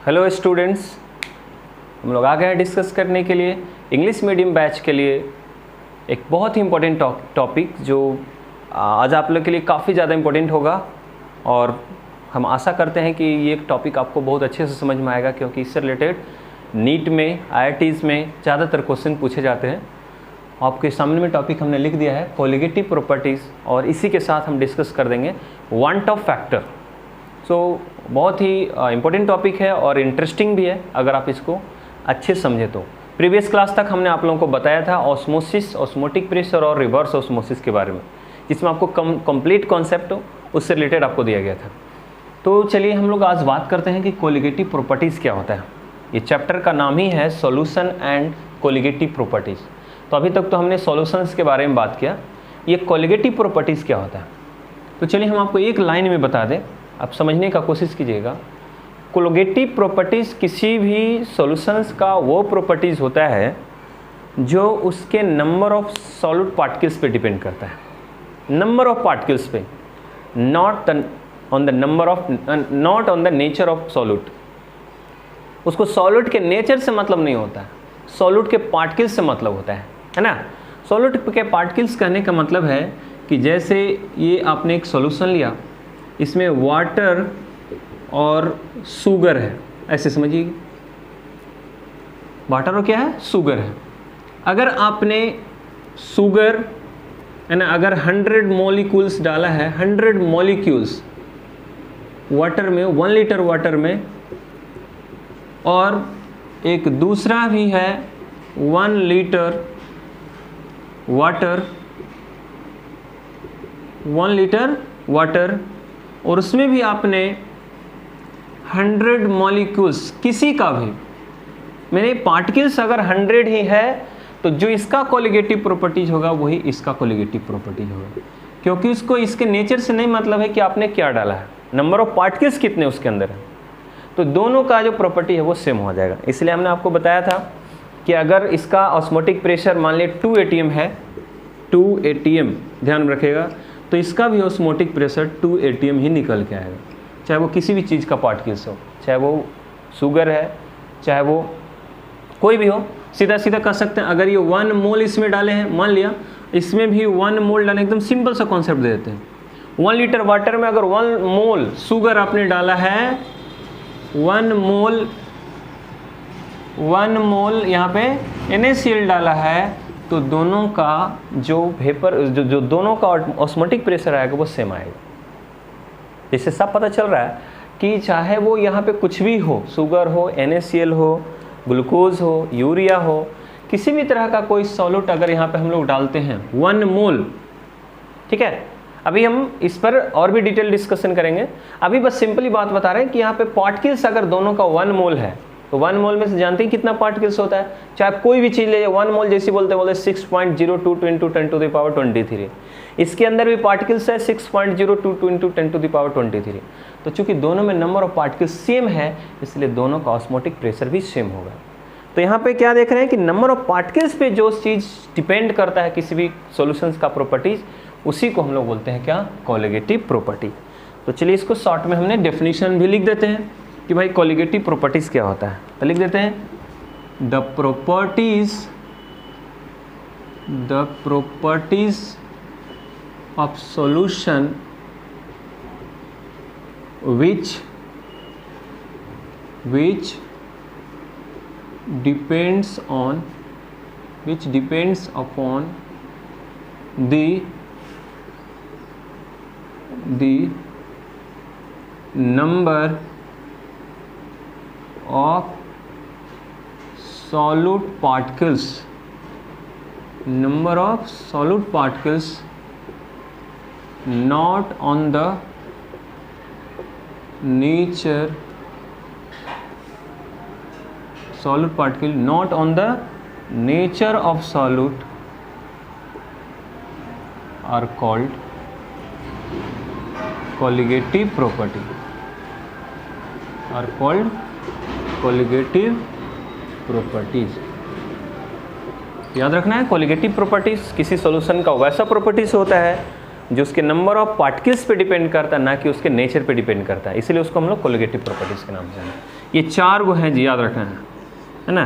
Hello students, हम लोग आ गए हैं डिस्कस करने के लिए इंग्लिश मीडियम बैच के लिए एक बहुत ही इम्पोर्टेंट टॉपिक जो आज आप लोग के लिए काफ़ी ज़्यादा इम्पोर्टेंट होगा और हम आशा करते हैं कि ये टॉपिक आपको बहुत अच्छे से समझ में आएगा, क्योंकि इससे रिलेटेड नीट में IITs में ज़्यादातर क्वेश्चन पूछे जाते हैं। आपके सामने में टॉपिक हमने लिख दिया है कोलिगेटिव प्रॉपर्टीज़, और इसी के साथ हम डिस्कस कर देंगे वांट ऑफ फैक्टर। सो बहुत ही इम्पोर्टेंट टॉपिक है और इंटरेस्टिंग भी है अगर आप इसको अच्छे समझे तो। प्रीवियस क्लास तक हमने आप लोगों को बताया था ऑस्मोसिस, ऑस्मोटिक प्रेशर और रिवर्स ऑस्मोसिस के बारे में, जिसमें आपको कंप्लीट कॉन्सेप्ट उससे रिलेटेड आपको दिया गया था। तो चलिए हम लोग आज बात करते हैं कि कोलिगेटिव प्रॉपर्टीज़ क्या होता है। ये चैप्टर का नाम ही है सॉल्यूशन एंड कोलिगेटिव प्रॉपर्टीज़। तो अभी तक तो हमने सॉल्यूशंस के बारे में बात किया, ये कोलिगेटिव प्रॉपर्टीज़ क्या होता है। तो चलिए हम आपको एक लाइन में बता दें, आप समझने का कोशिश कीजिएगा। कोलिगेटिव प्रॉपर्टीज़ किसी भी सॉल्यूशंस का वो प्रॉपर्टीज़ होता है जो उसके नंबर ऑफ सॉल्यूट पार्टिकल्स पे डिपेंड करता है, नंबर ऑफ पार्टिकल्स पे, not on the nature of solute. उसको सॉल्यूट के नेचर से मतलब नहीं होता है, सॉल्यूट के पार्टिकल्स से मतलब होता है ना। सॉल्यूट के पार्टिकल्स कहने का मतलब है कि जैसे ये आपने एक सॉल्यूशन लिया, इसमें वाटर और शुगर है, ऐसे समझिए, वाटर और क्या है, शुगर है। अगर आपने शुगर है ना, अगर 100 मॉलिक्यूल्स डाला है, 100 मॉलिक्यूल्स वाटर में, 1 लीटर वाटर में, और एक दूसरा भी है 1 लीटर वाटर, 1 लीटर वाटर, और उसमें भी आपने 100 मॉलिक्यूल्स, किसी का भी मेरे पार्टिकल्स अगर 100 ही है, तो जो इसका कोलिगेटिव प्रॉपर्टीज होगा वही इसका कोलिगेटिव प्रॉपर्टीज होगा, क्योंकि उसको इसके नेचर से नहीं मतलब है कि आपने क्या डाला है, नंबर ऑफ पार्टिकल्स कितने उसके अंदर है। तो दोनों का जो प्रॉपर्टी है वो सेम हो जाएगा। इसलिए हमने आपको बताया था कि अगर इसका ऑस्मोटिक प्रेशर मान लिया 2 atm है, 2 atm ध्यान में रखिएगा, तो इसका भी ऑस्मोटिक प्रेशर 2 atm ही निकल के आएगा, चाहे वो किसी भी चीज़ का पार्टिकल्स हो, चाहे वो शुगर है, चाहे वो कोई भी हो। सीधा सीधा कर सकते हैं, अगर ये 1 मोल इसमें डाले हैं, मान लिया इसमें भी 1 मोल डालें, एकदम सिंपल सा कॉन्सेप्ट दे देते हैं। 1 लीटर वाटर में अगर 1 मोल शुगर आपने डाला है, 1 मोल यहाँ पे NaCl डाला है, तो दोनों का जो वेपर जो दोनों का ऑस्मोटिक प्रेशर आएगा वो सेम आएगा। इससे सब पता चल रहा है कि चाहे वो यहाँ पे कुछ भी हो, शुगर हो, NaCl हो, ग्लूकोज हो, यूरिया हो, किसी भी तरह का कोई सॉल्यूट अगर यहाँ पे हम लोग डालते हैं 1 मोल, ठीक है। अभी हम इस पर और भी डिटेल डिस्कशन करेंगे, अभी बस सिंपली बात बता रहे हैं कि यहाँ पे पार्टिकल्स अगर दोनों का 1 मोल है, तो 1 मोल में से जानते हैं कितना पार्टिकल्स होता है। चाहे आप कोई भी चीज़ ले, 1 मोल जैसी बोलते 6.02 × 10⁻23। इसके अंदर भी पार्टिकल्स है 6.02 × 10⁻23। तो चूंकि दोनों में नंबर ऑफ पार्टिकल्स सेम है, इसलिए दोनों का ऑस्मोटिक प्रेशर भी सेम होगा। तो यहाँ पे क्या देख रहे हैं कि नंबर ऑफ पार्टिकल्स पे जो चीज़ डिपेंड करता है किसी भी सॉल्यूशंस का प्रॉपर्टीज, उसी को हम लोग बोलते हैं क्या, कोलिगेटिव प्रॉपर्टी। तो चलिए इसको शॉर्ट में हमने डेफिनेशन भी लिख देते हैं कि भाई कोलिगेटिव प्रॉपर्टीज क्या होता है। तो लिख देते हैं the properties of solution which depends upon the number of solute particles, not on the nature, solute particle not on the nature of solute are called colligative property, colligative properties. याद रखना है, कोलिगेटिव प्रॉपर्टीज किसी solution का वैसा properties होता है जो उसके नंबर ऑफ पार्टिकल्स पे डिपेंड करता है, ना कि उसके नेचर पे डिपेंड करता है। इसीलिए उसको हम लोग कोलिगेटिव प्रॉपर्टीज के नाम से जाने। ये 4 गो हैं जी, याद रखना है ना।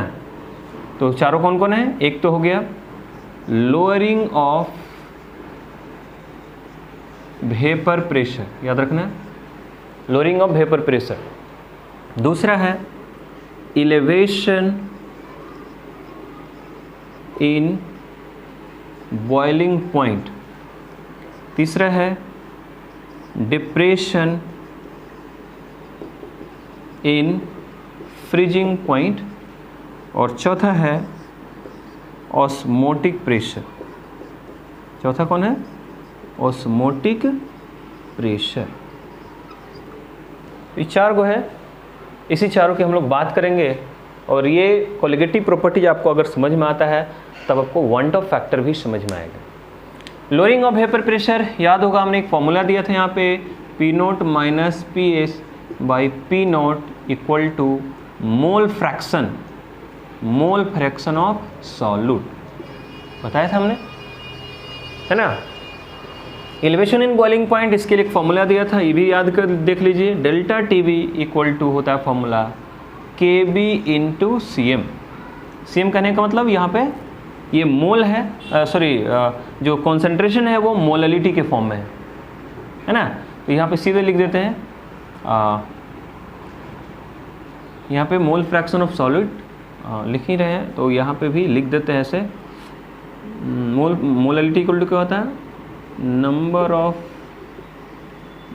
तो चारों कौन कौन है? एक तो हो गया लोअरिंग ऑफ वेपर प्रेशर, याद रखना है, लोअरिंग ऑफ वेपर प्रेशर। दूसरा है इलेवेशन इन बॉइलिंग पॉइंट। तीसरा है डिप्रेशन इन फ्रीजिंग पॉइंट। और चौथा है ऑस्मोटिक प्रेशर। चौथा कौन है? Osmotic pressure. ये 4 गो है, इसी चारों की हम लोग बात करेंगे। और ये कोलिगेटिव प्रॉपर्टीज आपको अगर समझ में आता है तब आपको वांट ऑफ फैक्टर भी समझ में आएगा। लोअरिंग ऑफ वेपर प्रेशर याद होगा, हमने एक फॉर्मूला दिया था यहाँ पे, P naught minus P S by P naught equal to mole fraction of solute, बताया था हमने, है ना। एलिवेशन इन बॉइलिंग पॉइंट, इसके लिए एक फॉर्मूला दिया था, ये भी याद कर देख लीजिए। Delta T B equal to होता है formula K B into C M. C M कहने का मतलब यहाँ पे ये मोल है, जो कॉन्सेंट्रेशन है वो मोललिटी के फॉर्म में है ना। तो यहाँ पे सीधे लिख देते हैं, यहाँ पे मोल फ्रैक्शन ऑफ सॉलिड लिख ही रहे हैं, तो यहाँ पे भी लिख देते हैं ऐसे। मोललिटी इक्वल टू क्या होता है? Number of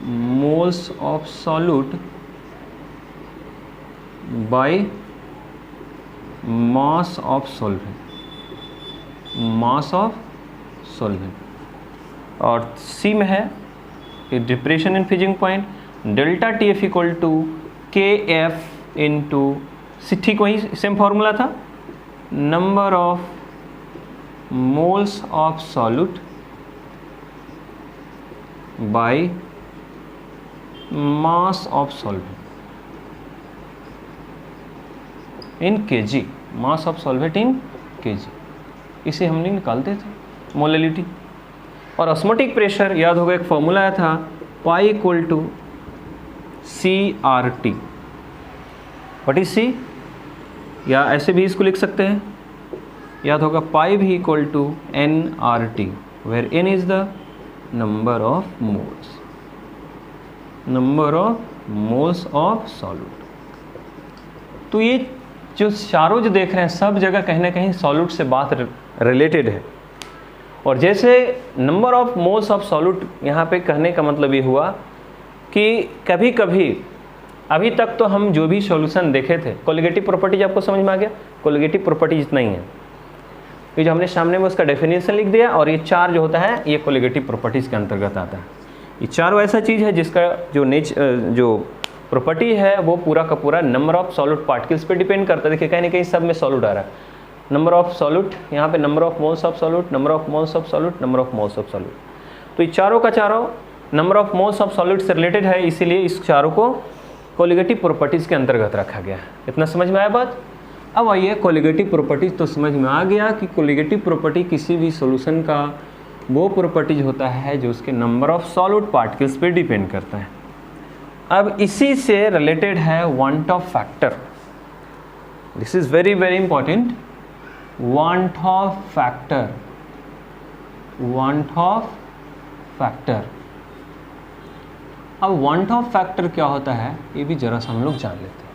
moles of solute by mass of solvent, mass of solvent. और सी में है depression in freezing point, delta T F equal to K F into, ठीक वही सेम फॉर्मूला था, number of moles of solute by mass of solvent in KG, mass of solvent in KG, इसे हमने निकालते थे molality. और osmotic pressure याद होगा, एक फॉर्मूला आया था, pi equal to C R T. What is C, या ऐसे भी इसको लिख सकते हैं, याद होगा पाई भी equal to N R T, where N is the number of moles, number of moles of solute. तो ये जो चारों जो देख रहे हैं सब जगह कहीं ना कहीं सॉल्यूट से बात रिलेटेड है। और जैसे number of moles of solute यहाँ पे कहने का मतलब ये हुआ कि कभी कभी, अभी तक तो हम जो भी सॉल्यूशन देखे थे, कोलिगेटिव प्रॉपर्टीज आपको समझ में आ गया, कोलिगेटिव प्रॉपर्टीज इतना ही है, ये जो हमने सामने में उसका डेफिनेशन लिख दिया। और ये 4 जो होता है ये कोलिगेटिव प्रॉपर्टीज के अंतर्गत आता है। ये चारों ऐसा चीज़ है जिसका जो प्रॉपर्टी है वो पूरा का पूरा नंबर ऑफ सॉल्यूट पार्टिकल्स पे डिपेंड करता है। देखिए कहीं ना कहीं सब में सॉल्यूट आ रहा है, नंबर ऑफ सॉल्यूट, यहाँ पे number of moles of solute, number of moles of solute, number of moles of solute. तो ये चारों का चारों number of moles of solute से रिलेटेड है, इसीलिए इस चारों को कोलिगेटिव प्रॉपर्टीज़ के अंतर्गत रखा गया है। इतना समझ में आया बात। अब आइए कोलिगेटिव प्रॉपर्टीज़ तो समझ में आ गया कि कोलिगेटिव प्रॉपर्टी किसी भी सॉल्यूशन का वो प्रॉपर्टीज होता है जो उसके नंबर ऑफ सॉल्यूट पार्टिकल्स पे डिपेंड करता है। अब इसी से रिलेटेड है want of factor. This is very very important, want of factor, want of factor. अब वांट ऑफ फैक्टर क्या होता है ये भी जरा सा हम लोग जान लेते हैं।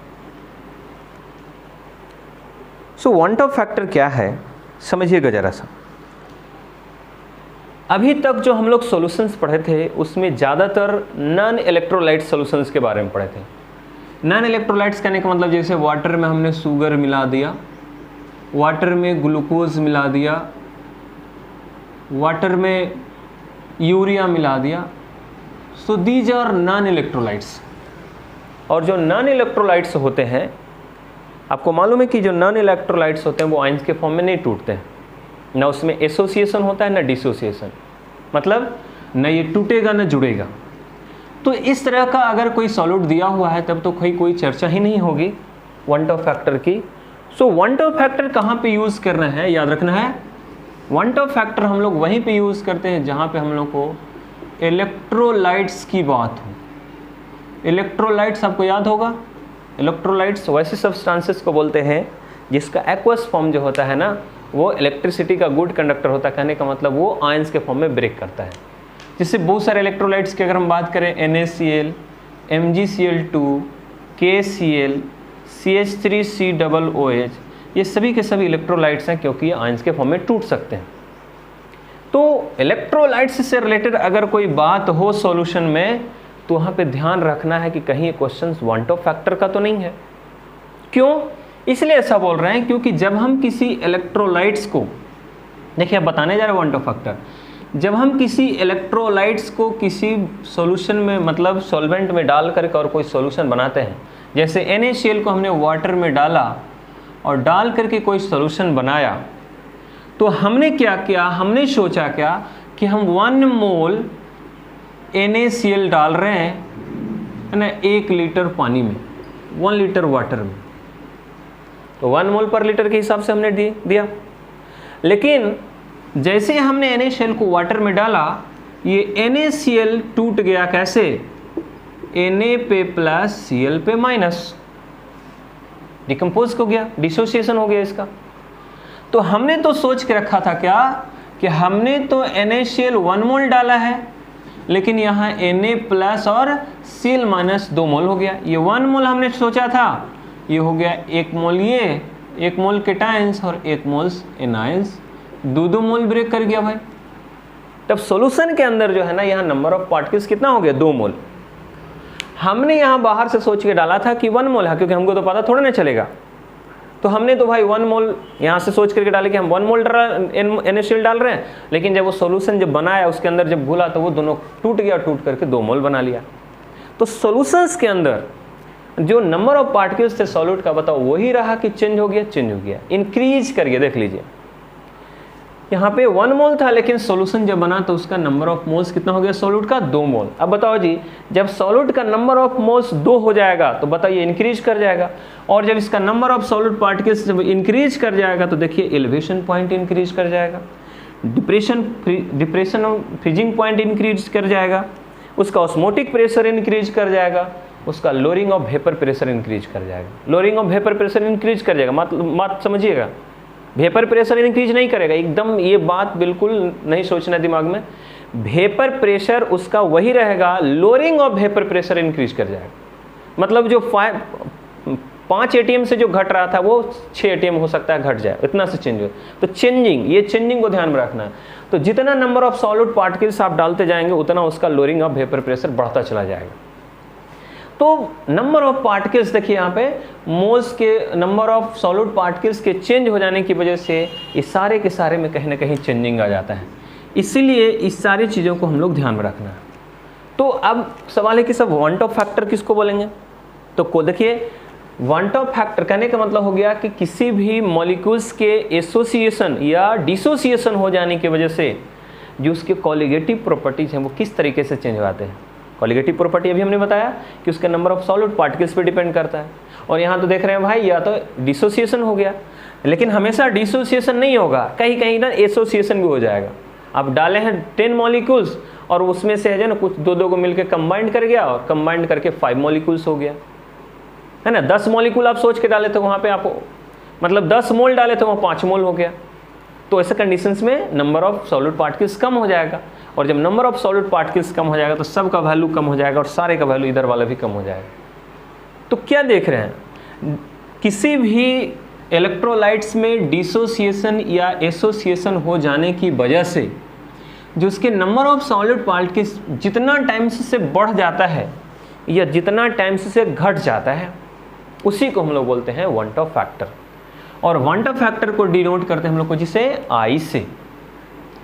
सो वांट ऑफ फैक्टर क्या है समझिएगा जरा सा। अभी तक जो हम लोग सॉल्यूशंस पढ़े थे उसमें ज़्यादातर नॉन इलेक्ट्रोलाइट सॉल्यूशंस के बारे में पढ़े थे। नॉन इलेक्ट्रोलाइट्स कहने का मतलब जैसे वाटर में हमने शुगर मिला दिया, वाटर में ग्लूकोज मिला दिया, वाटर में यूरिया मिला दिया। So these are non electrolytes. और जो नॉन इलेक्ट्रोलाइट्स होते हैं, आपको मालूम है कि जो नॉन इलेक्ट्रोलाइट्स होते हैं वो आयंस के फॉर्म में नहीं टूटते हैं, ना उसमें एसोसिएशन होता है ना डिसोसिएशन, मतलब न ये टूटेगा न जुड़ेगा। तो इस तरह का अगर कोई सॉल्यूट दिया हुआ है तब तो कोई चर्चा ही नहीं होगी वांट ऑफ फैक्टर की। सो वांट ऑफ फैक्टर कहाँ पे यूज़ करना है याद रखना है। वांट ऑफ फैक्टर हम लोग वहीं पे यूज़ करते हैं जहाँ पे हम लोग को इलेक्ट्रोलाइट्स की बात हो। इलेक्ट्रोलाइट्स आपको याद होगा, इलेक्ट्रोलाइट्स वैसे सब्सटेंसेस को बोलते हैं जिसका एक्वस फॉर्म जो होता है ना वो इलेक्ट्रिसिटी का गुड कंडक्टर होता है। कहने का मतलब वो आयंस के फॉर्म में ब्रेक करता है। जैसे बहुत सारे इलेक्ट्रोलाइट्स की अगर हम बात करें NaCl, MgCl2, KCl, CH3COOH, ये सभी के सभी इलेक्ट्रोलाइट्स हैं क्योंकि ये आयंस के फॉर्म में टूट सकते हैं। तो इलेक्ट्रोलाइट्स से रिलेटेड अगर कोई बात हो सॉल्यूशन में तो वहाँ पे ध्यान रखना है कि कहीं ये क्वेश्चन वन टॉप फैक्टर का तो नहीं है। क्यों? इसलिए ऐसा बोल रहे हैं क्योंकि जब हम किसी इलेक्ट्रोलाइट्स को, देखिए अब बताने जा रहे हैं वन टॉप फैक्टर, जब हम किसी इलेक्ट्रोलाइट्स को किसी सॉल्यूशन में मतलब सॉल्वेंट में डाल करके और कोई सॉल्यूशन बनाते हैं, जैसे NaCl को हमने वाटर में डाला और डाल करके कोई सॉल्यूशन बनाया, तो हमने क्या किया, हमने सोचा क्या कि हम 1 मोल NaCl डाल रहे हैं है ना 1 लीटर पानी में, 1 लीटर वाटर में, तो 1 मोल पर लीटर के हिसाब से हमने दिया। लेकिन जैसे हमने NaCl को वाटर में डाला, ये NaCl टूट गया कैसे, Na पे प्लस Cl पे माइनस, डिकम्पोज हो गया, डिसोसिएशन हो गया इसका। तो हमने तो सोच के रखा था क्या कि हमने तो NaCl 1 मोल डाला है, लेकिन यहाँ Na प्लस और Cl माइनस 2 मोल हो गया। ये 1 मोल हमने सोचा था, ये हो गया 1 मोल, ये 1 मोल केटाइंस और 1 मोल्स एनाइंस, 2 मोल ब्रेक कर गया भाई। तब सॉल्यूशन के अंदर जो है ना यहाँ नंबर ऑफ पार्टिकल्स कितना हो गया, 2 मोल। हमने यहाँ बाहर से सोच के डाला था कि 1 मोल है, क्योंकि हमको तो पता थोड़ा ना चलेगा, तो हमने तो भाई 1 मोल यहाँ से सोच करके डाले कि हम 1 मोल NaCl डाल रहे हैं, लेकिन जब वो सॉल्यूशन जब बनाया उसके अंदर जब घुला तो वो दोनों टूट गया, टूट करके 2 मोल बना लिया। तो सॉल्यूशंस के अंदर जो नंबर ऑफ पार्टिकल्स थे सॉल्यूट का, बताओ वही रहा कि चेंज हो गया, इंक्रीज कर गया। देख लीजिए यहाँ पे 1 मोल था, लेकिन सॉल्यूशन जब बना तो उसका नंबर ऑफ मोल्स कितना हो गया सॉल्यूट का, 2 मोल। अब बताओ जी, जब सॉल्यूट का नंबर ऑफ मोल्स 2 हो जाएगा तो बताइए इंक्रीज कर जाएगा, और जब इसका नंबर ऑफ सॉल्यूट पार्टिकल्स जब इंक्रीज कर जाएगा तो देखिए एलिवेशन पॉइंट इंक्रीज कर जाएगा, डिप्रेशन फ्रीजिंग पॉइंट इंक्रीज कर जाएगा, उसका ऑस्मोटिक प्रेशर इंक्रीज कर जाएगा, उसका lowering of vapour pressure increase कर जाएगा। Lowering of vapour pressure increase कर जाएगा, मत समझिएगा, वेपर प्रेशर इंक्रीज नहीं करेगा, एकदम ये बात बिल्कुल नहीं सोचना दिमाग में। वेपर प्रेशर उसका वही रहेगा, lowering of vapour pressure increase कर जाएगा। मतलब जो 5 ATM से जो घट रहा था वो 6 ATM हो सकता है घट जाए, इतना से चेंज हो। तो चेंजिंग, ये चेंजिंग को ध्यान में रखना है। तो जितना नंबर ऑफ सॉल्यूट पार्टिकल्स आप डालते जाएंगे उतना उसका लोअरिंग ऑफ वेपर प्रेशर बढ़ता चला जाएगा। तो नंबर ऑफ पार्टिकल्स देखिए यहाँ पे मोल्स के नंबर ऑफ सॉल्यूट पार्टिकल्स के चेंज हो जाने की वजह से इस सारे के सारे में कहीं ना कहीं चेंजिंग आ जाता है। इसीलिए इस सारी चीज़ों को हम लोग ध्यान में रखना है। तो अब सवाल है कि सब वन टॉप फैक्टर किसको बोलेंगे, तो को देखिए वन टॉप फैक्टर कहने का मतलब हो गया कि किसी भी मॉलिक्यूल्स के एसोसिएशन या डिसोसिएशन हो जाने की वजह से जो उसके कॉलिगेटिव प्रॉपर्टीज हैं वो किस तरीके से चेंज होते हैं। कॉलिगेटिव प्रॉपर्टी अभी हमने बताया कि उसके नंबर ऑफ सॉल्यूट पार्टिकल्स पे डिपेंड करता है। और यहाँ तो देख रहे हैं भाई या तो डिसोसिएशन हो गया, लेकिन हमेशा डिसोसिएशन नहीं होगा, कहीं कहीं ना एसोसिएशन भी हो जाएगा। आप डाले हैं 10 मॉलिक्यूल्स और उसमें से है ना कुछ 2-2 को मिलकर कंबाइंड कर गया और कंबाइंड करके 5 मॉलिक्यूल्स हो गया, है ना। 10 मॉलिक्यूल आप सोच के डाले तो वहाँ पे आपको मतलब 10 मोल डाले तो वहाँ 5 मोल हो गया। तो ऐसे कंडीशंस में नंबर ऑफ सॉल्यूट पार्टिकल्स कम हो जाएगा, और जब नंबर ऑफ सॉल्यूट पार्टिकल्स कम हो जाएगा तो सब का वैल्यू कम हो जाएगा और सारे का वैल्यू इधर वाला भी कम हो जाएगा। तो क्या देख रहे हैं, किसी भी इलेक्ट्रोलाइट्स में डिसोसिएशन या एसोसिएशन हो जाने की वजह से जो उसके नंबर ऑफ सॉल्यूट पार्टिकल्स जितना टाइम से बढ़ जाता है या जितना टाइम से घट जाता है उसी को हम लोग बोलते हैं वन टॉप फैक्टर। और वन टॉप फैक्टर को डिनोट करते हैं हम लोग को जिसे आई से।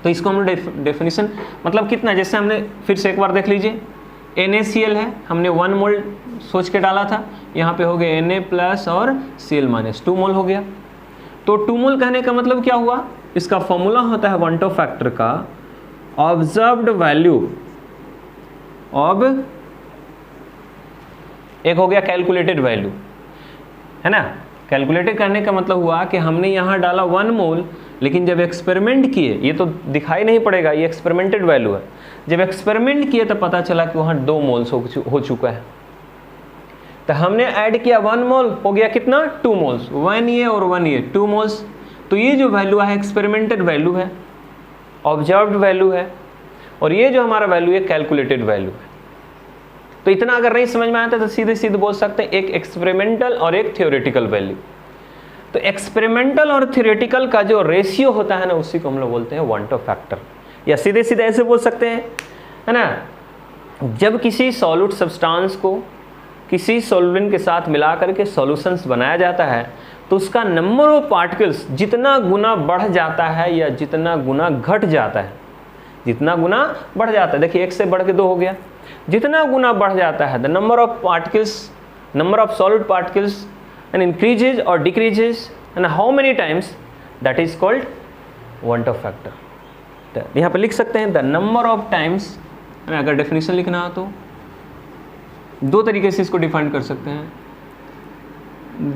तो इसको हम लोग डेफिनेशन मतलब कितना, जैसे हमने फिर से एक बार देख लीजिए, NaCl है, हमने 1 मोल सोच के डाला था, यहाँ पे हो गया Na प्लस और Cl माइनस 2 मोल हो गया। तो 2 मोल कहने का मतलब क्या हुआ, इसका फॉर्मूला होता है वन टॉप फैक्टर का ऑब्जर्व्ड वैल्यू ऑब, एक हो गया कैलकुलेटेड वैल्यू, है ना। कैलकुलेटेड करने का मतलब हुआ कि हमने यहाँ डाला 1 मोल, लेकिन जब एक्सपेरिमेंट किए, ये तो दिखाई नहीं पड़ेगा, ये एक्सपेरिमेंटेड वैल्यू है, जब एक्सपेरिमेंट किए तो पता चला कि वहाँ 2 मोल्स हो चुका है। तो हमने ऐड किया 1 मोल, हो गया कितना 2 मोल्स, 1 ये और 1 ये 2 मोल्स। तो ये जो वैल्यू है एक्सपेरिमेंटेड वैल्यू है, ऑब्जर्व्ड वैल्यू है, और ये जो हमारा वैल्यू है कैलकुलेटेड वैल्यू है। तो इतना अगर नहीं समझ में आता तो सीधे सीधे बोल सकते हैं एक एक्सपेरिमेंटल और एक थ्योरेटिकल वैल्यू। तो एक्सपेरिमेंटल और थ्योरेटिकल का जो रेशियो होता है ना, उसी को हम लोग बोलते हैं वन टॉप फैक्टर, या सीधे सीधे ऐसे बोल सकते हैं, है ना, जब किसी सॉल्यूट सब्सटेंस को किसी सॉल्वेंट के साथ मिला करके सॉल्यूशंस बनाया जाता है तो उसका नंबर ऑफ पार्टिकल्स जितना गुना बढ़ जाता है या जितना गुना घट जाता है, जितना गुना बढ़ जाता है, देखिए 1 से बढ़ के 2 हो गया, जितना गुना बढ़ जाता है the number of particles, number of solid particles and increases और decreases and how many times, that is called van't Hoff factor. यहाँ पर लिख सकते हैं द नंबर ऑफ टाइम्स, अगर डेफिनेशन लिखना हो तो 2 तरीके से इसको डिफाइन कर सकते हैं,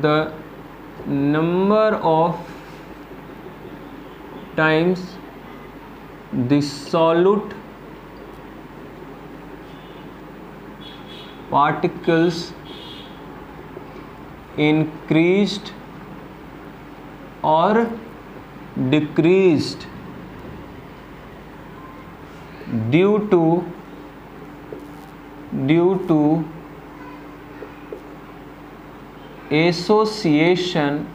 the number of times the solute particles increased or decreased due to association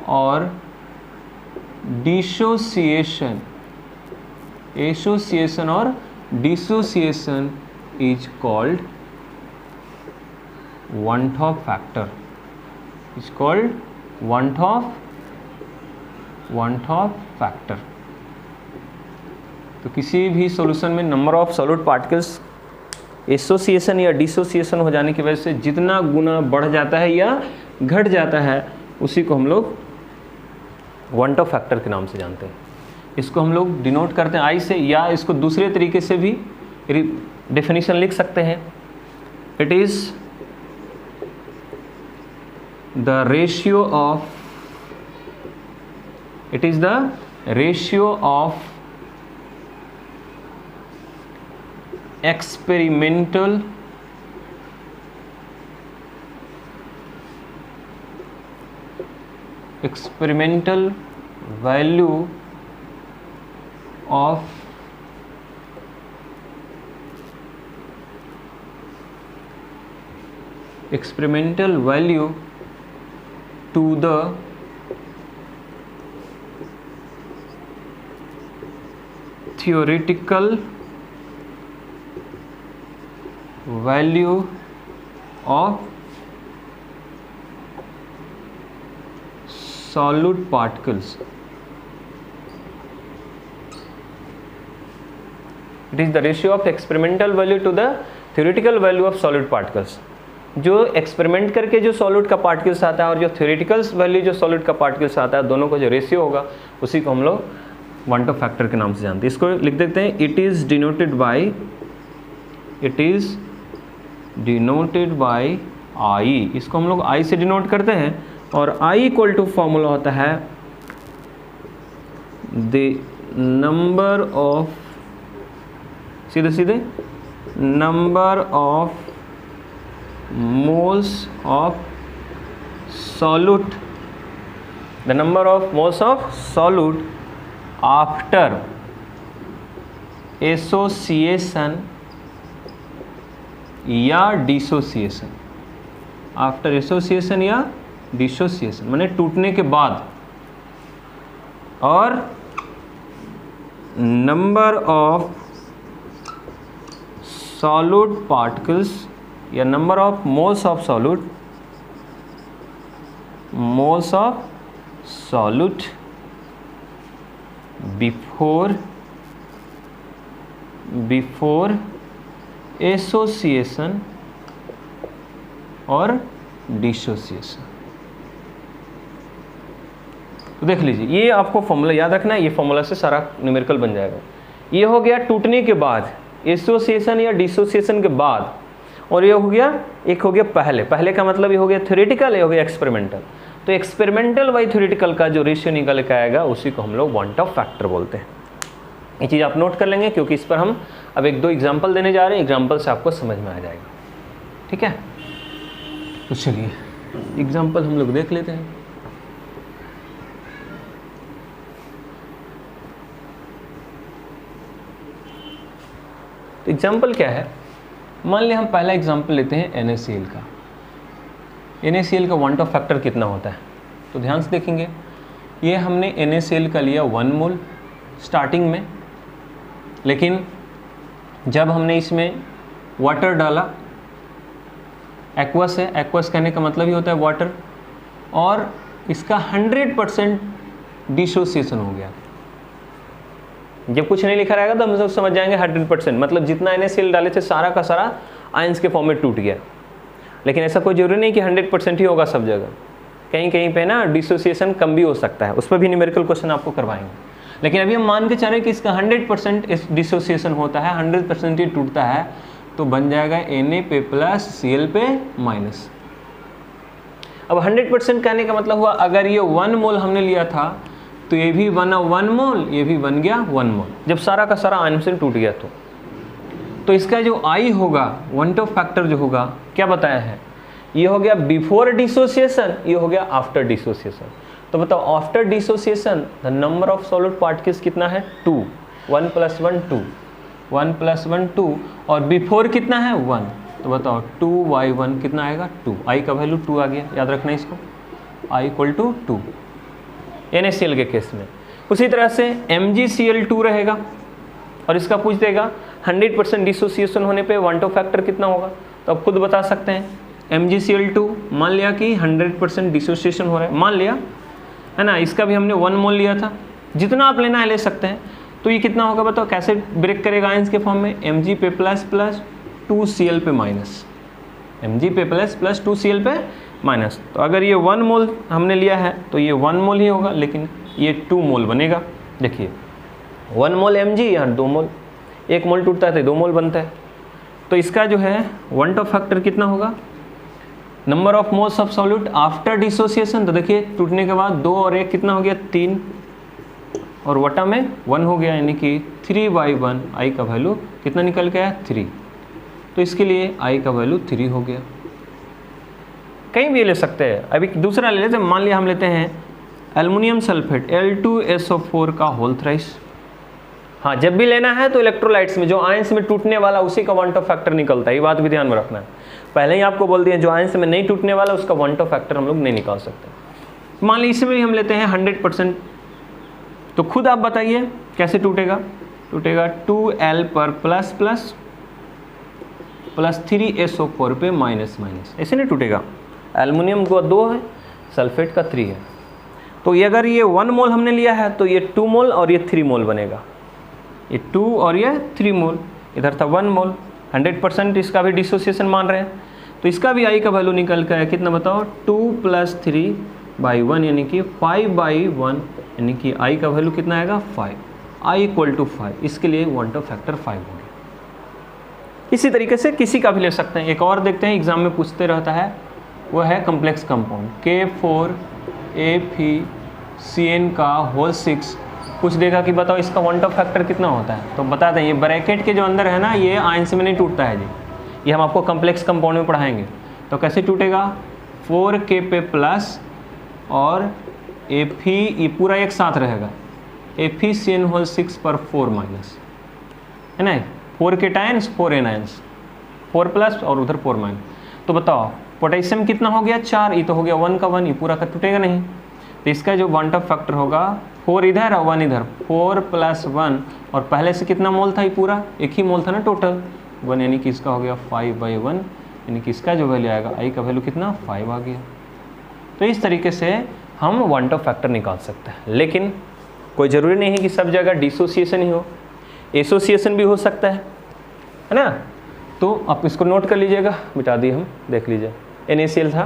or dissociation, association or dissociation is called one top factor, is called one top factor। तो किसी भी सॉल्यूशन में number of solid particles association या dissociation हो जाने की वजह से जितना गुना बढ़ जाता है या घट जाता है, उसी को हम लोग वन टॉप फैक्टर के नाम से जानते हैं। इसको हम लोग डिनोट करते हैं आई से, या इसको दूसरे तरीके से भी डेफिनेशन लिख सकते हैं, it is the ratio of experimental value of experimental value to the theoretical value of solute particles। It is the ratio of experimental value to the theoretical value of solid particles। जो experiment करके जो solid का particles आता है और जो theoretical value जो solid का पार्टिकल्स आता है, दोनों का जो रेशियो होगा उसी को हम लोग वन टॉप फैक्टर के नाम से जानते हैं। इसको लिख देते हैं, इट इज डिनोटेड बाय आई। इसको हम लोग आई से डिनोट करते हैं, और आई इक्वल टू फॉर्मूला होता है द नंबर ऑफ, सीधे सीधे number of moles of solute, the number of moles of solute after association या dissociation, after association या dissociation माने टूटने के बाद, और number of solute particles या number of moles of solute before association और डिसोसिएशन। तो देख लीजिए, ये आपको फॉर्मूला याद रखना है, ये फॉर्मूला से सारा न्यूमेरिकल बन जाएगा। ये हो गया टूटने के बाद, एसोसिएशन या डिसोसिएशन के बाद, और ये हो गया, एक हो गया पहले का मतलब ये हो गया थ्योरेटिकल, ये हो गया एक्सपेरिमेंटल। तो एक्सपेरिमेंटल बाई थ्योरेटिकल का जो रेशियो निकल के आएगा उसी को हम लोग वन टॉप फैक्टर बोलते हैं। ये चीज़ आप नोट कर लेंगे, क्योंकि इस पर हम अब 1-2 एग्जाम्पल देने जा रहे हैं, एग्जाम्पल से आपको समझ में आ जाएगा। ठीक है, तो चलिए एग्जाम्पल हम लोग देख लेते हैं। तो एग्जाम्पल क्या है, मान लिया हम पहला एग्जाम्पल लेते हैं NaCl का। NaCl का वन ऑफ फैक्टर कितना होता है, तो ध्यान से देखेंगे, ये हमने NaCl का लिया 1 मोल स्टार्टिंग में, लेकिन जब हमने इसमें वाटर डाला, एक्वस है, एक्वस कहने का मतलब ही होता है वाटर, और इसका 100% डिसोसिएशन हो गया। जब कुछ नहीं लिखा रहेगा तो हम सब समझ जाएंगे 100%, मतलब जितना NaCl डाले थे सारा का सारा आयंस के फॉर्म में टूट गया। लेकिन ऐसा कोई जरूरी नहीं कि 100% ही होगा सब जगह, कहीं कहीं पे ना डिसोसिएशन कम भी हो सकता है, उस पर भी न्यूमेरिकल क्वेश्चन आपको करवाएंगे। लेकिन अभी हम मान के चलें कि इसका 100% डिसोसिएशन होता है, 100% ही टूटता है, तो बन जाएगा Na पे प्लस Cl पे माइनस। अब 100% कहने का मतलब हुआ अगर ये 1 मोल हमने लिया था तो ये भी बना 1 मोल, ये भी बन गया 1 मोल, जब सारा का सारा आयन से टूट गया। तो इसका जो I होगा, वन ऑफ फैक्टर जो होगा, क्या बताया है, ये हो गया बिफोर डिसोसिएशन, ये हो गया आफ्टर डिसोसिएशन। तो बताओ after dissociation the number of solid particles कितना है 2, 1 + 1 2, 1 + 1 2, और बिफोर कितना है 1, तो बताओ 2y1 कितना आएगा 2, I का वैल्यू 2 आ गया, याद रखना इसको, I = 2 NaCl के केस में। उसी तरह से MgCl2 रहेगा, और इसका पूछ देगा 100% डिसोसिएशन होने पे वन ऑफ फैक्टर कितना होगा, तो आप खुद बता सकते हैं। MgCl2 मान लिया कि 100% डिसोसिएशन हो रहा है, मान लिया है ना, इसका भी हमने 1 मोल लिया था, जितना आप लेना है ले सकते हैं। तो ये कितना होगा बताओ, कैसे ब्रेक करेगा आयंस के फॉर्म में, Mg पे प्लस प्लस 2Cl पे माइनस, Mg पे प्लस प्लस 2Cl पे माइनस। तो अगर ये 1 मोल हमने लिया है तो ये 1 मोल ही होगा, लेकिन ये 2 मोल बनेगा। देखिए 1 मोल Mg, यहाँ 2 मोल, 1 मोल टूटता है तो 2 मोल बनता है। तो इसका जो है वन ऑफ फैक्टर कितना होगा, number of moles of solute after dissociation. तो देखिए टूटने के बाद 2 और 1 कितना हो गया 3, और वटा में 1 हो गया, यानी कि 3/1, I का वैल्यू कितना निकल गया 3। तो इसके लिए I का वैल्यू 3 हो गया। कहीं भी ले सकते हैं। अभी दूसरा ले लेते हैं, मान लिया हम लेते हैं एल्युमिनियम सल्फेट Al2SO4 का होल थ्राइस। हाँ, जब भी लेना है तो इलेक्ट्रोलाइट्स में जो आयंस में टूटने वाला उसी का वन ऑफ फैक्टर निकलता है, ये बात भी ध्यान में रखना है। पहले ही आपको बोल दिया जो आयंस में नहीं टूटने वाला उसका वन ऑफ फैक्टर हम लोग नहीं निकाल सकते। मान लीजिए इसमें भी हम लेते हैं 100%, तो खुद आप बताइए कैसे टूटेगा। टूटेगा 2L पर प्लस प्लस प्लस 3SO4 पे माइनस माइनस, ऐसे नहीं टूटेगा। एल्युमिनियम का 2 है, सल्फेट का 3 है। तो ये अगर ये 1 मोल हमने लिया है तो ये 2 मोल और ये 3 मोल बनेगा, ये 2 और ये 3 मोल, इधर था 1 मोल, 100% इसका भी डिसोसिएशन मान रहे हैं। तो इसका भी I का वैल्यू निकल कर है कितना बताओ, 2 + 3/1 यानी कि 5/1, यानी कि I का वैल्यू कितना आएगा 5, I = 5। इसके लिए वन ऑफ फैक्टर 5 हो गया। इसी तरीके से किसी का भी ले सकते हैं। एक और देखते हैं, एग्जाम में पूछते रहता है, वो है कॉम्प्लेक्स कंपाउंड K4AgCN का होल 6। पूछ देगा कि बताओ इसका वन ऑफ फैक्टर कितना होता है, तो बता दें ये ब्रैकेट के जो अंदर है ना, ये आयंस में नहीं टूटता है जी, ये हम आपको कॉम्प्लेक्स कंपाउंड में पढ़ाएंगे। तो कैसे टूटेगा, 4K पे प्लस और Fe, ये पूरा एक साथ रहेगा, FeCN होल 6 पर 4 माइनस, है ना, 4 केटायंस 4 एनायंस, 4 प्लस और उधर 4 माइनस। तो बताओ पोटेशियम कितना हो गया 4, ये तो हो गया 1 का 1, ये पूरा का टूटेगा नहीं। तो इसका जो वन ऑफ फैक्टर होगा 4 इधर और 1 इधर, 4 + 1, और पहले से कितना मोल था, ये पूरा एक ही मोल था ना टोटल 1, यानी कि इसका हो गया 5/1, यानी कि इसका जो वैल्यू आएगा I का वैल्यू कितना 5 आ गया। तो इस तरीके से हम वन ऑफ फैक्टर निकाल सकते हैं, लेकिन कोई ज़रूरी नहीं है कि सब जगह डिसोसिएशन ही हो, एसोसिएशन भी हो सकता है ना। तो आप इसको नोट कर लीजिएगा, मिटा दिए हम, देख लीजिए NaCl था।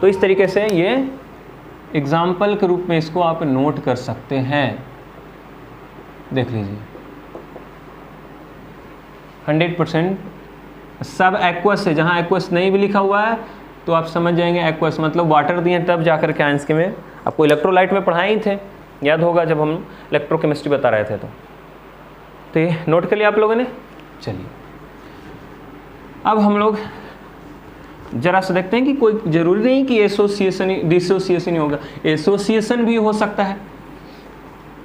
तो इस तरीके से ये एग्जाम्पल के रूप में इसको आप नोट कर सकते हैं, देख लीजिए। 100% सब एक्वस है, जहाँ एक्वस नहीं भी लिखा हुआ है तो आप समझ जाएंगे एक्वस मतलब वाटर दिए तब जाकर के आयंस के में आपको इलेक्ट्रोलाइट में पढ़ाए ही थे, याद होगा जब हम इलेक्ट्रोकेमिस्ट्री बता रहे थे। तो ये नोट कर लिया आप लोगों ने। चलिए अब हम लोग जरा सा देखते हैं कि कोई ज़रूरी नहीं कि एसोसिएशन डिसोसिएशन ही होगा, एसोसिएशन भी हो सकता है।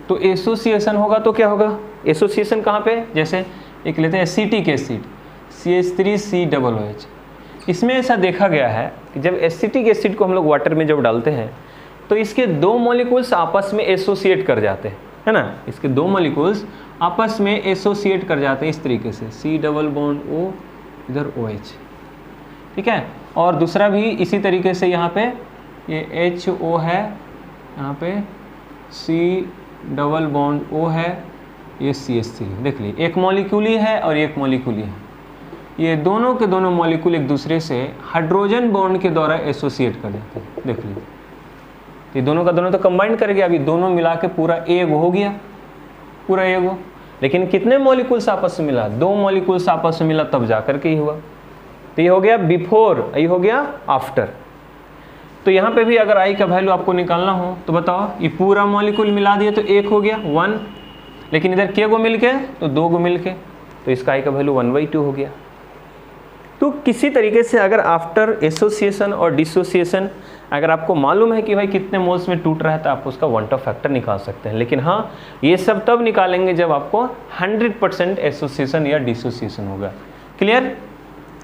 तो एसोसिएशन होगा तो क्या होगा, एसोसिएशन कहाँ पे, जैसे एक लेते हैं एसिटिक एसिड CH3COOH। इसमें ऐसा देखा गया है कि जब एसिटिक एसिड को हम लोग वाटर में जब डालते हैं तो इसके दो मॉलिक्यूल्स आपस में एसोसिएट कर जाते हैं, है ना, इसके दो मॉलिक्यूल्स आपस में एसोसिएट कर जाते हैं इस तरीके से, C डबल बॉन्ड O इधर OH, ठीक है। और दूसरा भी इसी तरीके से, यहाँ पे ये HO है, यहाँ पे C डबल बॉन्ड O है, ये CH3, देख लीजिए एक मॉलिक्यूल ही है और एक मॉलिक्यूल ही है। ये दोनों के दोनों मॉलिक्यूल एक दूसरे से हाइड्रोजन बॉन्ड के द्वारा एसोसिएट कर जाते हैं, देख लीजिए। ये दोनों का दोनों तो कंबाइन कर गया, अभी दोनों मिला के पूरा एक हो गया, पूरा एक हो। लेकिन कितने मॉलिक्यूल्स आपस में मिला, दो मॉलिक्यूल्स आपस में मिला तब जा करके ही हुआ। तो ये हो गया बिफोर, ये हो गया आफ्टर। तो यहाँ पे भी अगर आई का वैल्यू आपको निकालना हो तो बताओ, ये पूरा मॉलिक्यूल मिला दिया तो एक हो गया 1, लेकिन इधर के गो मिल के तो 2 गो मिल के, तो इसका आई का वैल्यू 1/2 हो गया। तो किसी तरीके से अगर आफ्टर एसोसिएशन और डिसोसिएशन अगर आपको मालूम है कि भाई कितने मोल्स में टूट रहा है तो आप उसका वन टॉप फैक्टर निकाल सकते हैं। लेकिन हाँ, ये सब तब निकालेंगे जब आपको 100% एसोसिएशन या डिसोसिएशन होगा। क्लियर?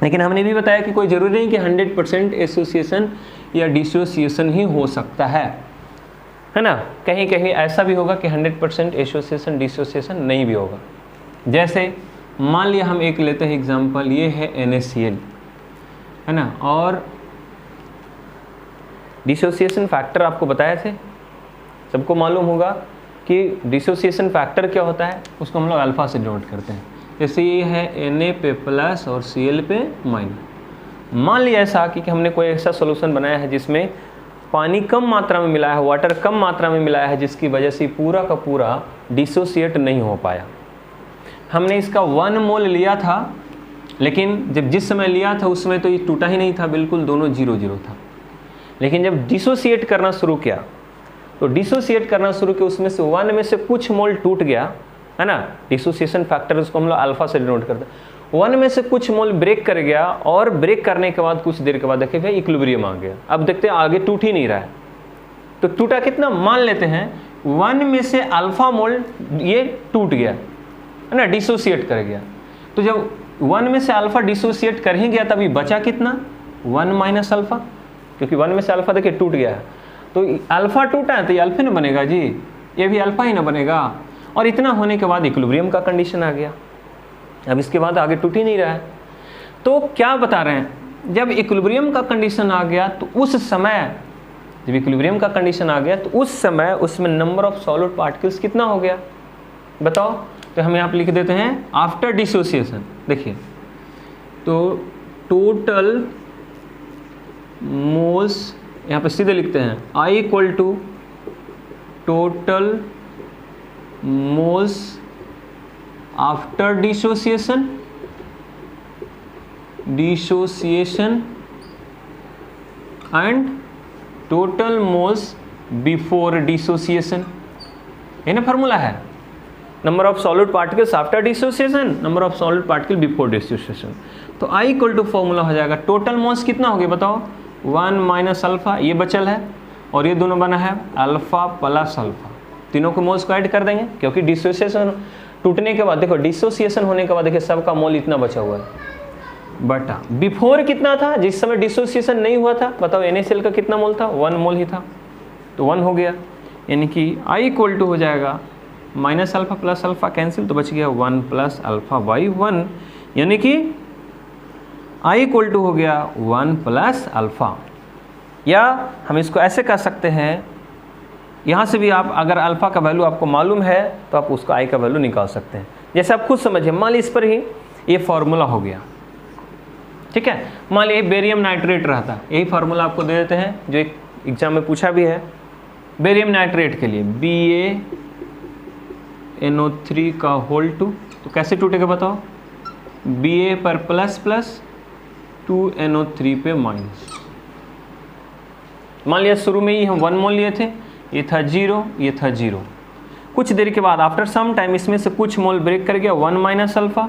लेकिन हमने भी बताया कि कोई ज़रूरी नहीं कि 100% एसोसिएशन या डिसोसिएशन ही हो सकता है ना। कहीं कहीं ऐसा भी होगा कि 100% एसोसिएशन डिसोसिएशन नहीं भी होगा। जैसे मान लिया हम एक लेते हैं एग्जांपल, ये है NaCl, है ना, और डिसोसिएशन फैक्टर आपको बताए थे, सबको मालूम होगा कि डिसोसिएशन फैक्टर क्या होता है, उसको हम लोग अल्फा से डिनोट करते हैं। जैसे ये है Na पे प्लस और Cl पे माइनस। मान लिया ऐसा कि हमने कोई ऐसा सोल्यूशन बनाया है जिसमें पानी कम मात्रा में मिलाया है, वाटर कम मात्रा में मिलाया है, जिसकी वजह से पूरा का पूरा डिसोसिएट नहीं हो पाया। हमने इसका 1 मोल लिया था, लेकिन जब जिस समय लिया था उस समय तो ये टूटा ही नहीं था, बिल्कुल दोनों 0-0 था। लेकिन जब डिसोसिएट करना शुरू किया तो डिसोसिएट करना शुरू किया, उसमें से 1 में से कुछ मोल टूट गया, है ना। डिसोसिएशन फैक्टर उसको हम लोग अल्फा से डिनोट करते हैं। 1 में से कुछ मोल ब्रेक कर गया, और ब्रेक करने के बाद कुछ देर के बाद देखिए भाई इक्विलिब्रियम आ गया। अब देखते हैं आगे टूट ही नहीं रहा है, तो टूटा कितना, मान लेते हैं 1 में से अल्फा मोल ये टूट गया, है ना, डिसोसिएट कर गया। तो जब 1 में से अल्फा डिसोसिएट कर ही गया तभी बचा कितना, 1 माइनस अल्फा, क्योंकि 1 में से अल्फा देखिए टूट गया है, तो अल्फा टूटा है तो ये अल्फा ना बनेगा जी, ये भी अल्फा ही ना बनेगा। और इतना होने के बाद इक्विलिब्रियम का कंडीशन आ गया। अब इसके बाद आगे टूट ही नहीं रहा है। तो क्या बता रहे हैं, जब इक्विलिब्रियम का कंडीशन आ गया तो उस समय, जब इक्विलिब्रियम का कंडीशन आ गया तो उस समय उसमें नंबर ऑफ सॉलिड पार्टिकल्स कितना हो गया बताओ। तो हम यहाँ पे लिख देते हैं आफ्टर डिसोसिएशन। देखिए, तो टोटल मोल्स, यहाँ पे सीधे लिखते हैं I equal to total moles after dissociation and total moles before dissociation. ये ना फार्मूला है, number of solid particles after dissociation, number of solid particle before dissociation. तो I इक्वल टू फॉर्मूला हो जाएगा टोटल मोल्स कितना हो गया बताओ, 1 माइनस अल्फा, ये बचल है, और ये दोनों बना है अल्फा प्लस अल्फा। तीनों को मोल्स को ऐड कर देंगे, क्योंकि डिसोसिएशन टूटने के बाद, देखो डिसोसिएशन होने के बाद देखिए सबका मोल इतना बचा हुआ है, बटा बिफोर कितना था, जिस समय डिसोसिएशन नहीं हुआ था बताओ, NaCl का कितना मोल था, 1 मोल ही था, तो 1 हो गया। यानी कि I इक्वल टू हो जाएगा minus alpha plus alpha cancel, तो बच गया 1 प्लस अल्फा बाई 1, यानी कि I इक्वल टू हो गया 1 प्लस अल्फा। या हम इसको ऐसे कर सकते हैं, यहाँ से भी आप अगर अल्फा का वैल्यू आपको मालूम है तो आप उसका I का वैल्यू निकाल सकते हैं। जैसे आप खुद समझिए, मान लीजिए इस पर ही ये फार्मूला हो गया, ठीक है। मान लीजिए बेरियम नाइट्रेट रहता, यही फार्मूला आपको दे देते हैं जो एक एग्जाम में पूछा भी है। बेरियम नाइट्रेट के लिए BaNO3 का होल 2, तो कैसे टूटेगा बताओ, Ba पर प्लस प्लस 2NO3 पे माइनस। मान लिया शुरू में ही हम 1 मोल लिए थे, ये था 0, ये था 0। कुछ देर के बाद आफ्टर सम टाइम इसमें से कुछ मोल ब्रेक कर गया, 1 माइनस अल्फा,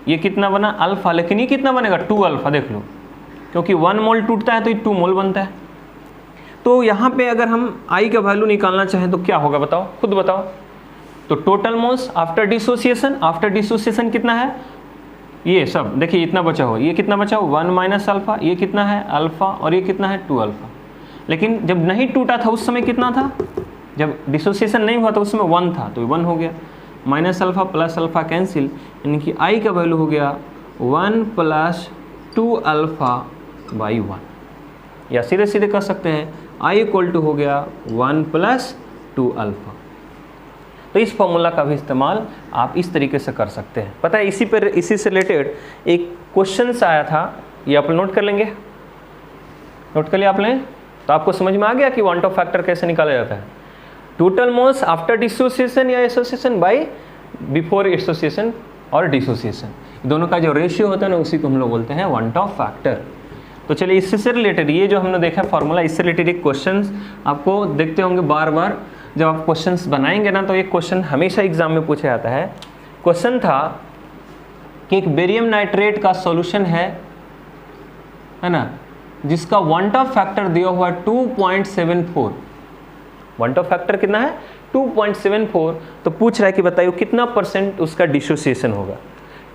ये कितना बना अल्फा, लेकिन ये कितना बनेगा 2 अल्फा, देख लो, क्योंकि 1 मोल टूटता है तो ये 2 मोल बनता है। तो यहाँ पे अगर हम आई का वैल्यू निकालना चाहें तो क्या होगा बताओ, खुद बताओ। तो टोटल मोल्स आफ्टर डिसोसिएशन कितना है, ये सब देखिए इतना बचा हुआ, ये कितना बचा हुआ 1 माइनस अल्फा, ये कितना है अल्फा, और ये कितना है 2 अल्फा। लेकिन जब नहीं टूटा था उस समय कितना था, जब डिसोसिएशन नहीं हुआ था उस समय 1 था, तो 1 हो गया, minus alpha plus alpha cancel, यानी कि आई का वैल्यू हो गया 1 प्लस 2 अल्फा बाई 1, या सीधे सीधे कर सकते हैं आई इक्वल टू हो गया 1 प्लस 2 अल्फा। तो इस फॉर्मूला का भी इस्तेमाल आप इस तरीके से कर सकते हैं। पता है इसी से रिलेटेड एक क्वेश्चन आया था, ये आप नोट कर लेंगे, नोट कर लिया आपने, तो आपको समझ में आ गया कि वन टॉप फैक्टर कैसे निकाला जाता है। टोटल मोल्स आफ्टर डिसोसिएशन या एसोसिएशन बाय बिफोर एसोसिएशन और डिसोसिएशन, दोनों का जो रेशियो होता है ना उसी को हम लोग बोलते हैं वन टॉप फैक्टर। तो चलिए इससे रिलेटेड ये जो हमने देखा फॉर्मूला, इससे रिलेटेड एक क्वेश्चन आपको देखते होंगे बार बार जब आप क्वेश्चंस बनाएंगे ना, तो एक क्वेश्चन हमेशा एग्जाम में पूछा जाता है। क्वेश्चन था कि एक बेरियम नाइट्रेट का सॉल्यूशन है ना, जिसका वन टॉप फैक्टर दिया हुआ 2.74, वन टॉप फैक्टर कितना है 2.74, तो पूछ रहा है कि बताइए कितना % उसका डिसोसिएशन होगा।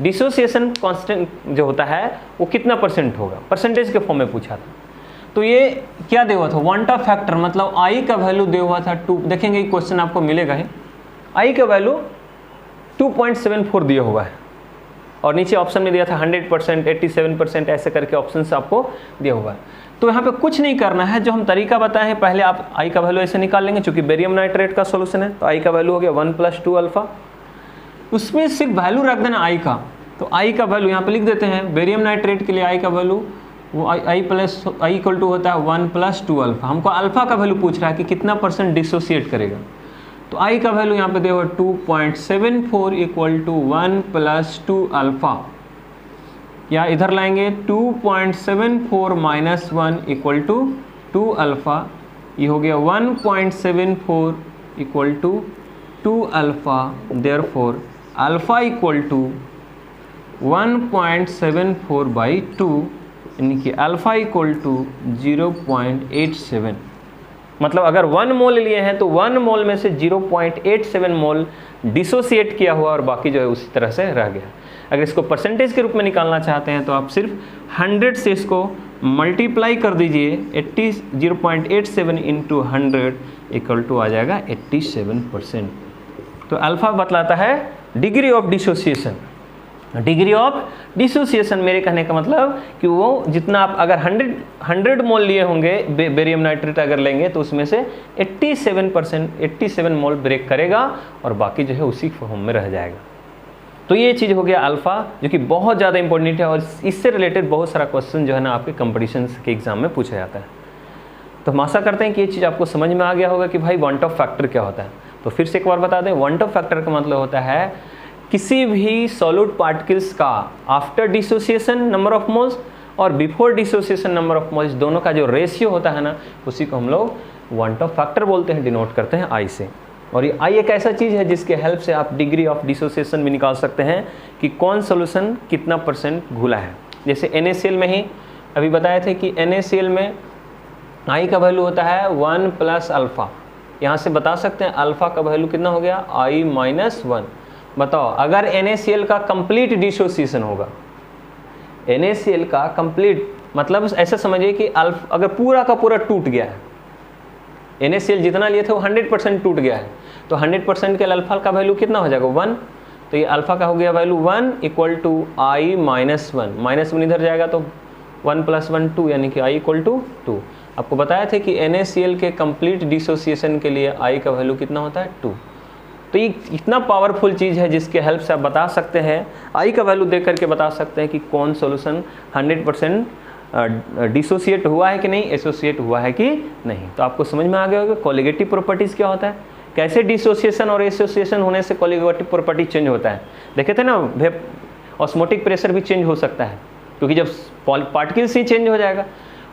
डिसोसिएशन कांस्टेंट जो होता है वो कितना % होगा, परसेंटेज के फॉर्म में पूछा था। तो ये क्या दिया हुआ था वन टॉप फैक्टर, मतलब आई का वैल्यू दिया हुआ था 2, देखेंगे ये क्वेश्चन आपको मिलेगा ही, आई का वैल्यू 2.74 दिया हुआ है, और नीचे ऑप्शन में दिया था 100%, 87%, ऐसे करके ऑप्शन आपको दिया हुआ है। तो यहाँ पे कुछ नहीं करना है, जो हम तरीका बताए हैं, पहले आप आई का वैल्यू ऐसे निकाल लेंगे, चूंकि बेरियम नाइट्रेट का सॉल्यूशन है तो आई का वैल्यू हो गया 1 प्लस 2 अल्फा, उसमें सिर्फ वैल्यू रख देना आई का। तो आई का वैल्यू यहाँ पे लिख देते हैं, बेरियम नाइट्रेट के लिए आई का वैल्यू वो आई इक्वल टू होता है 1 प्लस 2 अल्फा। हमको अल्फा का वैल्यू पूछ रहा है कि कितना % डिसोसिएट करेगा, तो आई का वैल्यू यहाँ पे दिया हुआ 2.74 इक्वल टू 1 प्लस 2 अल्फा, या इधर लाएंगे 2.74 माइनस 1 इक्वल टू 2 अल्फा, ये हो गया 1.74 equal to 2 alpha, therefore alpha equal to 1.74 by 2, यानी कि अल्फा इक्वल टू 0.87। मतलब अगर 1 मोल लिए हैं तो 1 मोल में से 0.87 मोल डिसोसिएट किया हुआ और बाकी जो है उसी तरह से रह गया। अगर इसको परसेंटेज के रूप में निकालना चाहते हैं तो आप सिर्फ 100 से इसको मल्टीप्लाई कर दीजिए, 0.87 इंटू 100 इक्वल टू आ जाएगा 87%। तो अल्फा बतलाता है degree of dissociation. Degree of dissociation मेरे कहने का मतलब कि वो जितना आप अगर 100 मोल लिए होंगे बेरियम नाइट्रेट अगर लेंगे तो उसमें से 87 मोल ब्रेक करेगा और बाकी जो है उसी फॉर्म में रह जाएगा। तो ये चीज़ हो गया अल्फ़ा, जो कि बहुत ज़्यादा इंपॉर्टेंट है, और इससे रिलेटेड बहुत सारा क्वेश्चन जो है ना आपके कंपटीशन के एग्जाम में पूछा जाता है। तो हम आशा करते हैं कि ये चीज़ आपको समझ में आ गया होगा कि भाई वन टॉप फैक्टर क्या होता है। तो फिर से एक बार बता दें, वन टॉप फैक्टर का मतलब होता है किसी भी सॉलिड पार्टिकल्स का after dissociation number of moles और before dissociation number of moles, दोनों का जो रेशियो होता है ना उसी को हम लोग वन टॉप फैक्टर बोलते हैं, डिनोट करते हैं आई से। और ये आई एक ऐसा चीज़ है जिसके हेल्प से आप डिग्री ऑफ डिसोसिएशन भी निकाल सकते हैं कि कौन सोल्यूशन कितना % घुला है। जैसे NaCl में ही अभी बताए थे कि NaCl में आई का वैल्यू होता है 1 प्लस अल्फ़ा, यहाँ से बता सकते हैं अल्फ़ा का वैल्यू कितना हो गया आई माइनस 1। बताओ अगर NaCl का कंप्लीट डिसोसिएशन होगा, NaCl का कंप्लीट मतलब ऐसा समझिए कि अगर पूरा का पूरा टूट गया है, NaCl जितना लिए थे वो 100% टूट गया है, तो 100% के अल्फा का वैल्यू कितना हो जाएगा 1। तो ये अल्फा का हो गया value 1 equal to I minus 1, minus 1 इधर जाएगा तो 1 प्लस 1 2, यानी कि आई इक्वल टू 2। आपको बताया थे कि NaCl के कंप्लीट डिसोसिएशन के लिए आई का वैल्यू कितना होता है 2। तो ये इतना पावरफुल चीज़ है जिसके हेल्प से आप बता सकते हैं, आई का वैल्यू देख करके बता सकते हैं कि कौन सॉल्यूशन 100% डिसोसिएट हुआ है कि नहीं, एसोसिएट हुआ है कि नहीं। तो आपको समझ में आ गया होगा कोलिगेटिव प्रॉपर्टीज़ क्या होता है, कैसे डिसोसिएशन और एसोसिएशन होने से कोलिगेटिव प्रॉपर्टी चेंज होता है। देखे थे ना, ऑस्मोटिक प्रेशर भी चेंज हो सकता है, क्योंकि जब पार्टिकल्स ही चेंज हो जाएगा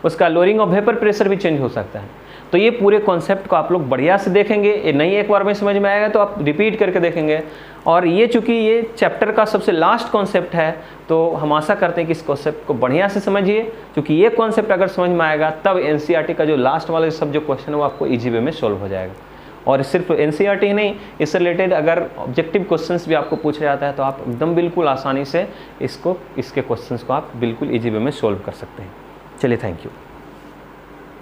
उसका लोअरिंग ऑफ वेपर प्रेशर भी चेंज हो सकता है। तो ये पूरे कॉन्सेप्ट को आप लोग बढ़िया से देखेंगे, ये नहीं एक बार में समझ में आएगा तो आप रिपीट करके देखेंगे। और ये चूँकि ये चैप्टर का सबसे लास्ट कॉन्सेप्ट है, तो हम आशा करते हैं कि इस कॉन्सेप्ट को बढ़िया से समझिए, क्योंकि ये कॉन्सेप्ट अगर समझ में आएगा तब एनसीईआरटी का जो लास्ट वाला सब जो क्वेश्चन है वो आपको ईजी वे में सॉल्व हो जाएगा। और सिर्फ एनसीईआरटी ही नहीं, इससे रिलेटेड अगर ऑब्जेक्टिव क्वेश्चंस भी आपको पूछा जाता है तो आप एकदम बिल्कुल आसानी से इसके क्वेश्चंस को आप बिल्कुल ईजी वे में सॉल्व कर सकते हैं। चलिए, थैंक यू।